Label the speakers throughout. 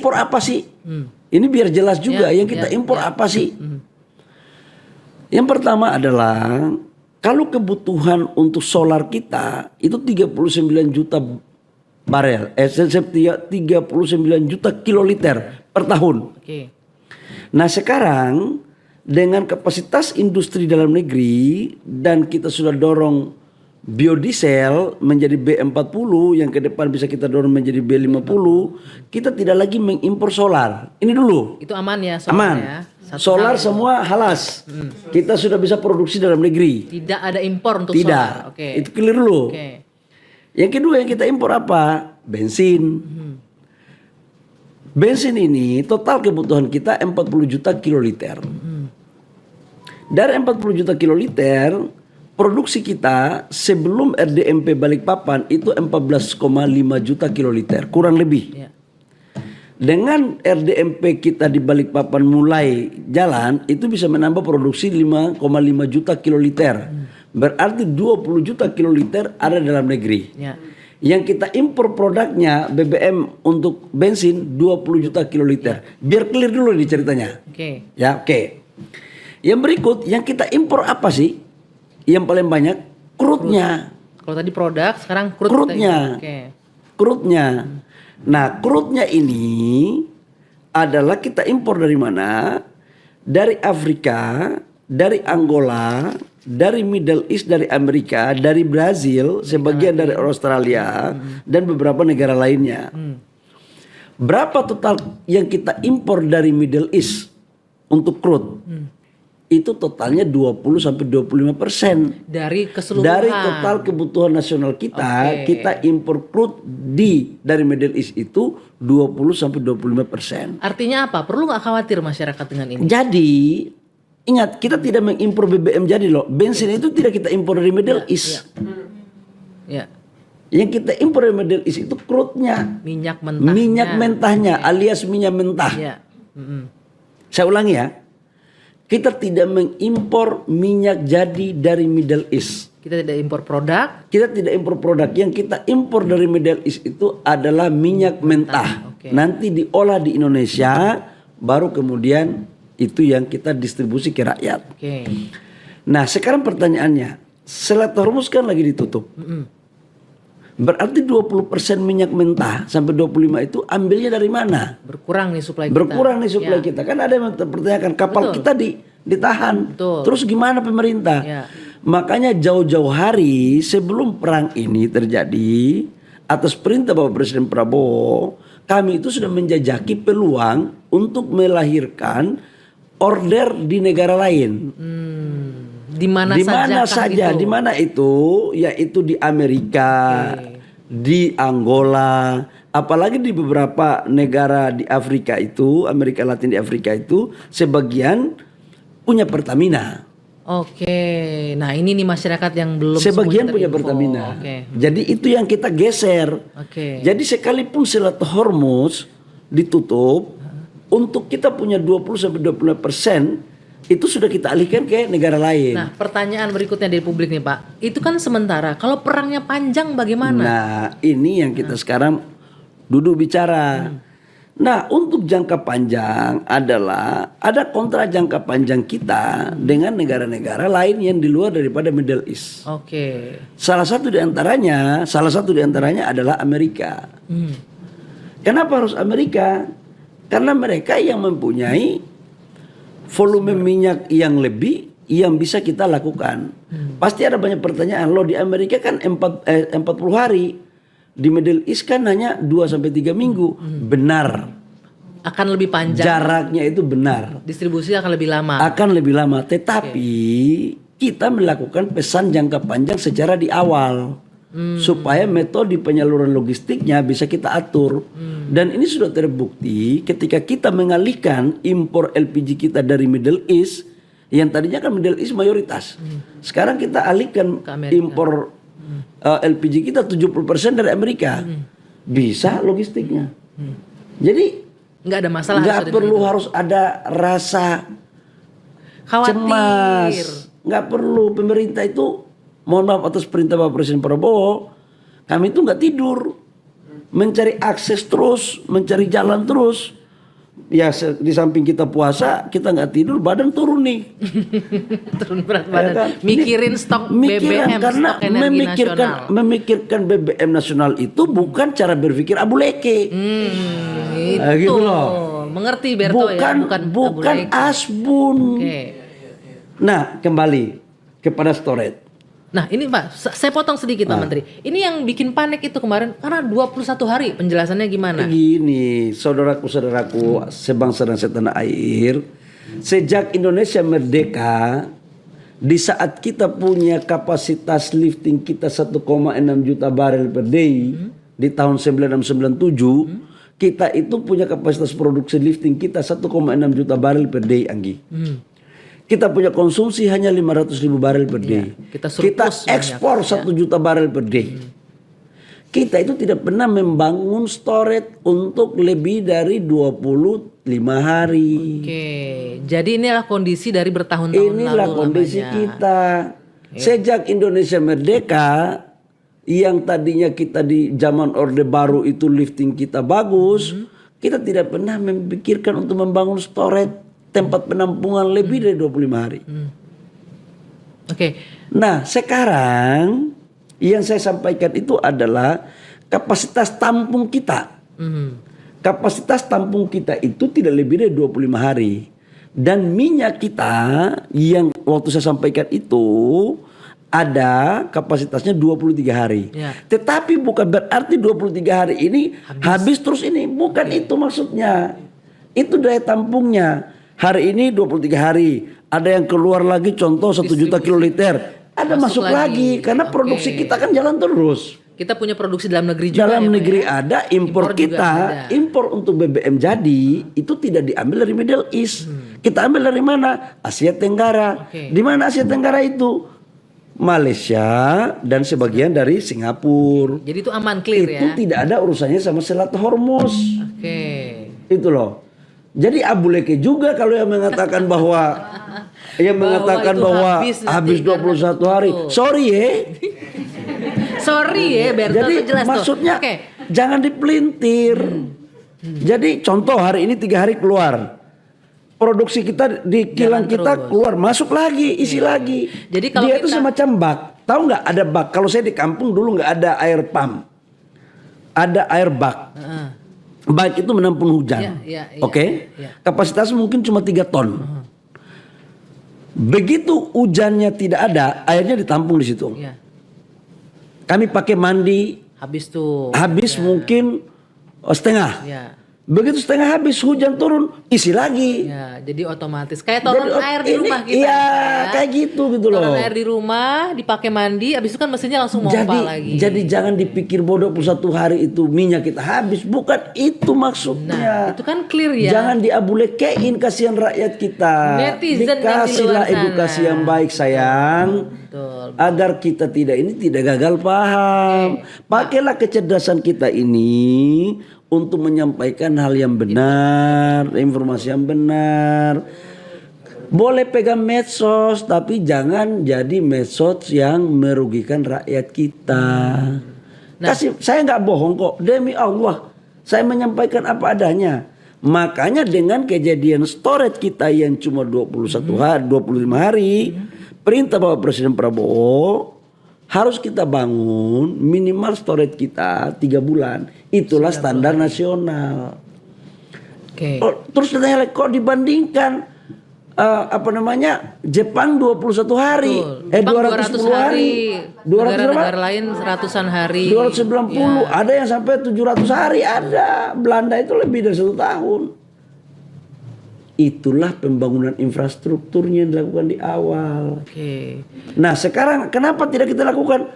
Speaker 1: impor apa sih? Ini biar jelas juga yang kita impor apa sih? Yang pertama adalah kalau kebutuhan untuk solar kita itu 39 juta barel, 39 juta kiloliter per tahun. Nah sekarang dengan kapasitas industri dalam negeri dan kita sudah dorong biodiesel menjadi B40 yang ke depan bisa kita dorong menjadi B50, kita tidak lagi mengimpor solar. Ini dulu.
Speaker 2: Itu aman ya solar
Speaker 1: aman.
Speaker 2: Ya?
Speaker 1: Solar semua halas. Kita sudah bisa produksi dalam negeri.
Speaker 2: Tidak ada impor untuk
Speaker 1: solar. Tidak. Itu clear dulu. Yang kedua yang kita impor apa? Bensin. Bensin ini total kebutuhan kita 40 juta kiloliter. Dari 40 juta kiloliter, produksi kita sebelum RDMP Balikpapan itu 14,5 juta kiloliter, kurang lebih. Dengan RDMP kita di Balikpapan mulai jalan, itu bisa menambah produksi 5,5 juta kiloliter. Berarti 20 juta kiloliter ada dalam negeri. Yang kita impor produknya BBM untuk bensin 20 juta kiloliter. Biar clear dulu nih ceritanya. Yang berikut yang kita impor apa sih? Yang paling banyak crude-nya.
Speaker 2: Kalau tadi produk, sekarang
Speaker 1: crude-nya. Crude-nya. Nah, crude-nya ini adalah kita impor dari mana? Dari Afrika, dari Angola, dari Middle East, dari Amerika, dari Brazil, sebagian dari Australia, dan beberapa negara lainnya. Berapa total yang kita impor dari Middle East untuk crude? Itu totalnya 20-25%
Speaker 2: dari keseluruhan.
Speaker 1: Dari total kebutuhan nasional kita, kita impor crude dari Middle East itu 20-25%.
Speaker 2: Artinya apa? Perlu nggak khawatir masyarakat dengan ini?
Speaker 1: Jadi ingat, kita tidak mengimpor BBM jadi loh. Bensin itu tidak kita impor dari Middle East. Yang kita impor dari Middle East itu crude-nya, minyak mentahnya, alias minyak mentah. Saya ulangi ya. Kita tidak mengimpor minyak jadi dari Middle East.
Speaker 2: Kita tidak impor produk.
Speaker 1: Kita tidak impor produk. Yang kita impor dari Middle East itu adalah minyak mentah. Nanti diolah di Indonesia, baru kemudian itu yang kita distribusi ke rakyat. Nah sekarang pertanyaannya, Selat Hormuz kan lagi ditutup. Berarti 20% minyak mentah sampai 25 itu ambilnya dari mana?
Speaker 2: Berkurang nih suplai kita.
Speaker 1: Berkurang nih suplai kita. Kan ada yang mempertanyakan kapal kita ditahan. Terus gimana pemerintah? Makanya jauh-jauh hari sebelum perang ini terjadi, atas perintah Bapak Presiden Prabowo, kami itu sudah menjajaki peluang untuk melahirkan order di negara lain.
Speaker 2: Di mana
Speaker 1: saja, di mana itu, yaitu di Amerika, di Angola, apalagi di beberapa negara di Afrika itu, Amerika Latin di Afrika itu, sebagian punya Pertamina.
Speaker 2: Nah ini nih masyarakat yang belum
Speaker 1: sebagian punya Pertamina. Jadi itu yang kita geser. Jadi sekalipun Selat Hormuz ditutup, untuk kita punya 20-25%. Itu sudah kita alihkan ke negara lain.
Speaker 2: Nah pertanyaan berikutnya dari publik nih Pak, itu kan sementara, kalau perangnya panjang bagaimana?
Speaker 1: Nah ini yang kita sekarang duduk bicara. Nah untuk jangka panjang adalah ada kontrak jangka panjang kita dengan negara-negara lain yang di luar daripada Middle East. Salah satu di antaranya adalah Amerika. Kenapa harus Amerika? Karena mereka yang mempunyai volume minyak yang lebih yang bisa kita lakukan. Pasti ada banyak pertanyaan. Loh di Amerika kan 40 hari. Di Middle East kan hanya 2-3 minggu. Benar.
Speaker 2: Akan lebih panjang.
Speaker 1: Jaraknya itu benar.
Speaker 2: Distribusi akan lebih lama.
Speaker 1: Akan lebih lama. Tetapi kita melakukan pesan jangka panjang secara di awal. Supaya metode penyaluran logistiknya bisa kita atur. Dan ini sudah terbukti ketika kita mengalihkan impor LPG kita dari Middle East, yang tadinya kan Middle East mayoritas. Sekarang kita alihkan impor LPG kita 70% dari Amerika. Bisa logistiknya. Jadi
Speaker 2: nggak ada masalah.
Speaker 1: Nggak perlu harus ada rasa
Speaker 2: khawatir.
Speaker 1: Cemas. Nggak perlu. Pemerintah itu, mohon maaf atas perintah Bapak Presiden Prabowo, kami itu nggak tidur. mencari akses terus, mencari jalan terus. Ya di samping kita puasa, kita nggak tidur, badan turun nih.
Speaker 2: Turun berat badan.
Speaker 1: kan?
Speaker 2: Mikirin stok
Speaker 1: Mikiran,
Speaker 2: BBM,
Speaker 1: karena
Speaker 2: stok energi nasional.
Speaker 1: memikirkan BBM nasional itu bukan cara berpikir Abu Leke.
Speaker 2: Itu
Speaker 1: Gitu loh.
Speaker 2: mengerti Berto ya,
Speaker 1: bukan
Speaker 2: Abu Leke.
Speaker 1: asbun.
Speaker 2: Oke.
Speaker 1: Nah, kembali kepada storage.
Speaker 2: Nah ini Pak, saya potong sedikit Pak Menteri. Ini yang bikin panik itu kemarin karena 21 hari, penjelasannya gimana?
Speaker 1: Begini, saudaraku-saudaraku sebangsa dan setanah air, sejak Indonesia merdeka, di saat kita punya kapasitas lifting kita 1,6 juta barel per day di tahun 9697, kita itu punya kapasitas produksi lifting kita 1,6 juta barel per day, Anggi. Kita punya konsumsi hanya 500.000 barel per day.
Speaker 2: Kita
Speaker 1: ekspor 1 juta barel per day. Kita itu tidak pernah membangun storage untuk lebih dari 25 hari.
Speaker 2: Oke, jadi inilah kondisi dari bertahun-tahun lalu.
Speaker 1: Inilah kondisi kita. Sejak Indonesia merdeka, yang tadinya kita di zaman Orde Baru itu lifting kita bagus, kita tidak pernah memikirkan untuk membangun storage tempat penampungan lebih dari 25 hari.
Speaker 2: Oke.
Speaker 1: Nah, sekarang yang saya sampaikan itu adalah kapasitas tampung kita. Kapasitas tampung kita itu tidak lebih dari 25 hari. Dan minyak kita yang waktu saya sampaikan itu ada kapasitasnya 23 hari.
Speaker 2: Ya.
Speaker 1: Tetapi bukan berarti 23 hari ini habis terus ini. Bukan itu maksudnya. Itu daya tampungnya. Hari ini 23 hari. Ada yang keluar lagi contoh 1 juta kiloliter. Ada masuk lagi. Karena produksi kita kan jalan terus.
Speaker 2: Kita punya produksi dalam negeri juga.
Speaker 1: Dalam
Speaker 2: ya,
Speaker 1: negeri
Speaker 2: Pak, ya?
Speaker 1: ada, impor kita,
Speaker 2: juga ada.
Speaker 1: impor untuk BBM jadi itu tidak diambil dari Middle East. Kita ambil dari mana? Asia Tenggara.
Speaker 2: Oke.
Speaker 1: Di mana Asia Tenggara itu? Malaysia dan sebagian dari Singapura.
Speaker 2: Jadi itu aman, clear
Speaker 1: Itu
Speaker 2: ya.
Speaker 1: tidak ada urusannya sama Selat Hormuz.
Speaker 2: Oke.
Speaker 1: Itu loh. Jadi Abu Leke juga kalau yang mengatakan bahwa
Speaker 2: itu
Speaker 1: habis 21 hari.
Speaker 2: Betul.
Speaker 1: Sorry ya.
Speaker 2: Sorry ya Berto,
Speaker 1: Jadi
Speaker 2: itu jelas
Speaker 1: maksudnya
Speaker 2: tuh. Oke.
Speaker 1: jangan dipelintir. Jadi contoh hari ini 3 hari keluar. Produksi kita di kilang kita
Speaker 2: terus.
Speaker 1: keluar, masuk lagi, isi lagi.
Speaker 2: Jadi kalau
Speaker 1: dia itu
Speaker 2: kita-
Speaker 1: semacam bak. Tahu nggak ada bak? Kalau saya di kampung dulu nggak ada air pump. Ada air bak. Bak itu menampung hujan.
Speaker 2: Iya, iya,
Speaker 1: Oke?
Speaker 2: iya.
Speaker 1: Kapasitasnya mungkin cuma 3 ton. Begitu hujannya tidak ada, airnya ditampung di situ.
Speaker 2: Iya.
Speaker 1: Kami pakai mandi,
Speaker 2: Habis tuh.
Speaker 1: habis mungkin setengah.
Speaker 2: Ya.
Speaker 1: Begitu setengah habis hujan turun, isi lagi.
Speaker 2: Ya, jadi otomatis kayak toren air di
Speaker 1: ini-
Speaker 2: rumah kita.
Speaker 1: Iya,
Speaker 2: ya.
Speaker 1: kayak gitu loh.
Speaker 2: Toren air di rumah dipakai mandi, habis itu kan mesinnya langsung pompa lagi.
Speaker 1: Jadi jangan dipikir bodoh 21 hari itu minyak kita habis. Bukan itu maksudnya.
Speaker 2: Nah, itu kan clear ya.
Speaker 1: Jangan diabulekein, kasihan rakyat kita.
Speaker 2: Netizen yang di
Speaker 1: Dikasihlah
Speaker 2: luar sana.
Speaker 1: edukasi yang baik sayang.
Speaker 2: Betul.
Speaker 1: Agar kita tidak gagal paham. Pakailah kecerdasan kita ini untuk menyampaikan hal yang benar, informasi yang benar. Boleh pegang medsos, tapi jangan jadi medsos yang merugikan rakyat kita. Saya nggak bohong kok, demi Allah, saya menyampaikan apa adanya. Makanya dengan kejadian storage kita yang cuma 21 hari, 25 hari, perintah Bapak Presiden Prabowo harus kita bangun minimal storage kita 3 bulan. Itulah standar nasional.
Speaker 2: Oke.
Speaker 1: Terus ditanya kok dibandingkan Jepang 21 hari,
Speaker 2: Betul. Jepang
Speaker 1: 210 hari, 200
Speaker 2: Negara-negara lain ratusan hari.
Speaker 1: 290, ada yang sampai 700 hari ada. Belanda itu lebih dari 1 tahun. Itulah pembangunan infrastrukturnya yang dilakukan di awal.
Speaker 2: Oke.
Speaker 1: Nah sekarang kenapa tidak kita lakukan?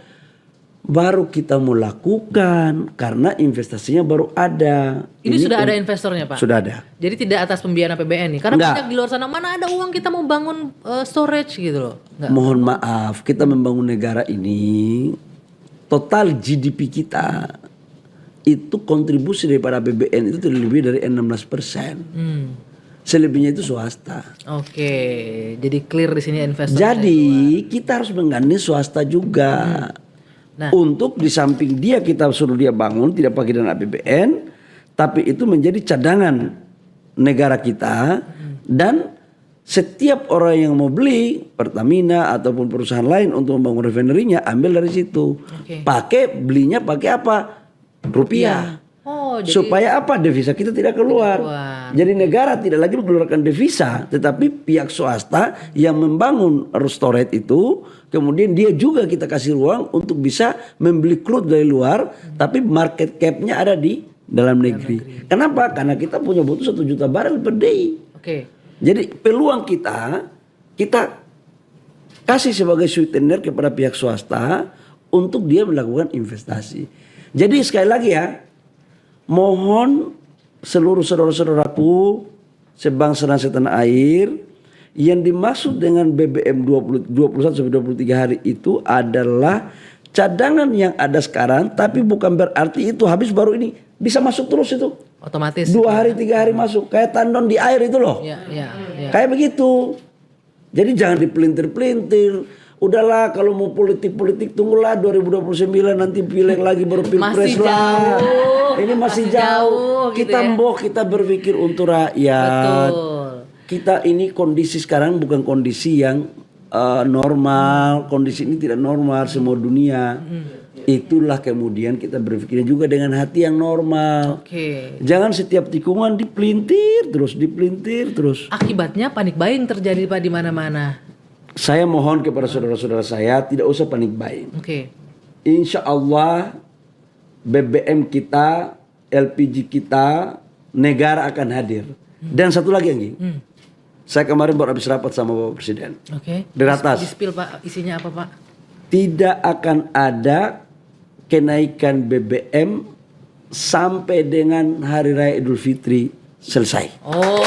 Speaker 1: Baru kita mau lakukan karena investasinya baru ada.
Speaker 2: Ini sudah ada investornya Pak?
Speaker 1: Sudah ada.
Speaker 2: Jadi tidak atas pembiayaan APBN nih? Karena
Speaker 1: Enggak.
Speaker 2: banyak di luar sana, mana ada uang kita mau bangun storage gitu loh. Enggak.
Speaker 1: Mohon maaf, kita membangun negara ini, total GDP kita itu kontribusi daripada APBN itu tidak lebih dari 16%. Selebihnya itu swasta.
Speaker 2: Oke, jadi clear di sini investor.
Speaker 1: Jadi kita harus menggandeng swasta juga.
Speaker 2: Nah.
Speaker 1: Untuk di samping dia kita suruh dia bangun tidak pakai dana APBN, tapi itu menjadi cadangan negara kita dan setiap orang yang mau beli Pertamina ataupun perusahaan lain untuk membangun refinerinya ambil dari situ.
Speaker 2: Oke.
Speaker 1: Belinya pakai apa? Rupiah.
Speaker 2: Oh, jadi
Speaker 1: Supaya apa? Devisa kita tidak keluar. Jadi negara tidak lagi mengeluarkan devisa, tetapi pihak swasta yang membangun storage itu, kemudian dia juga kita kasih ruang untuk bisa membeli crude dari luar, tapi market cap-nya ada di dalam negeri. Kenapa? Karena kita punya butuh 1 juta barel per day.
Speaker 2: Oke.
Speaker 1: Jadi peluang kita kasih sebagai sweetener kepada pihak swasta untuk dia melakukan investasi. Jadi sekali lagi ya, mohon seluruh saudara-saudaraku sebangsa dan setanah air, yang dimaksud dengan BBM 21 sampai 23 hari itu adalah cadangan yang ada sekarang, tapi bukan berarti itu habis baru ini bisa masuk terus itu.
Speaker 2: Otomatis.
Speaker 1: 2 hari 3 hari masuk kayak tandon di air itu loh.
Speaker 2: Ya.
Speaker 1: Kayak begitu. Jadi jangan dipelintir-pelintir. Udahlah kalau mau politik-politik tunggulah 2029 nanti pileg lagi baru pilpres
Speaker 2: Masih
Speaker 1: lah.
Speaker 2: jauh.
Speaker 1: Ini masih jauh.
Speaker 2: Gitu
Speaker 1: Kita
Speaker 2: ya.
Speaker 1: kita berpikir untuk rakyat.
Speaker 2: Betul.
Speaker 1: Kita ini kondisi sekarang bukan kondisi yang normal. Kondisi ini tidak normal semua dunia. Itulah kemudian kita berpikirnya juga dengan hati yang normal.
Speaker 2: Oke.
Speaker 1: Jangan setiap tikungan dipelintir terus.
Speaker 2: Akibatnya panik buying terjadi Pak di mana-mana.
Speaker 1: Saya mohon kepada saudara-saudara saya tidak usah panik buying.
Speaker 2: Oke.
Speaker 1: Insya Allah BBM kita, LPG kita, negara akan hadir. Dan satu lagi Anggi, saya kemarin baru habis rapat sama Bapak Presiden.
Speaker 2: Oke.
Speaker 1: Dari atas.
Speaker 2: Di-spill Pak, isinya apa Pak?
Speaker 1: Tidak akan ada kenaikan BBM sampai dengan Hari Raya Idul Fitri selesai.
Speaker 2: Oh.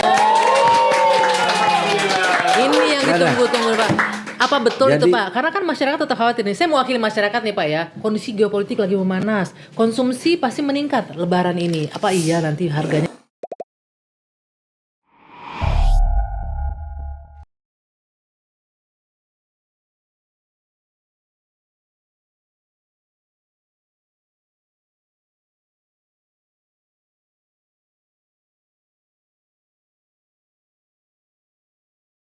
Speaker 2: Ini yang ditunggu-tunggu Pak. Apa betul itu
Speaker 1: Jadi-
Speaker 2: Pak? Karena kan masyarakat tetap khawatir nih. Saya mewakili masyarakat nih Pak ya. Kondisi geopolitik lagi memanas. Konsumsi pasti meningkat lebaran ini. Apa iya nanti harganya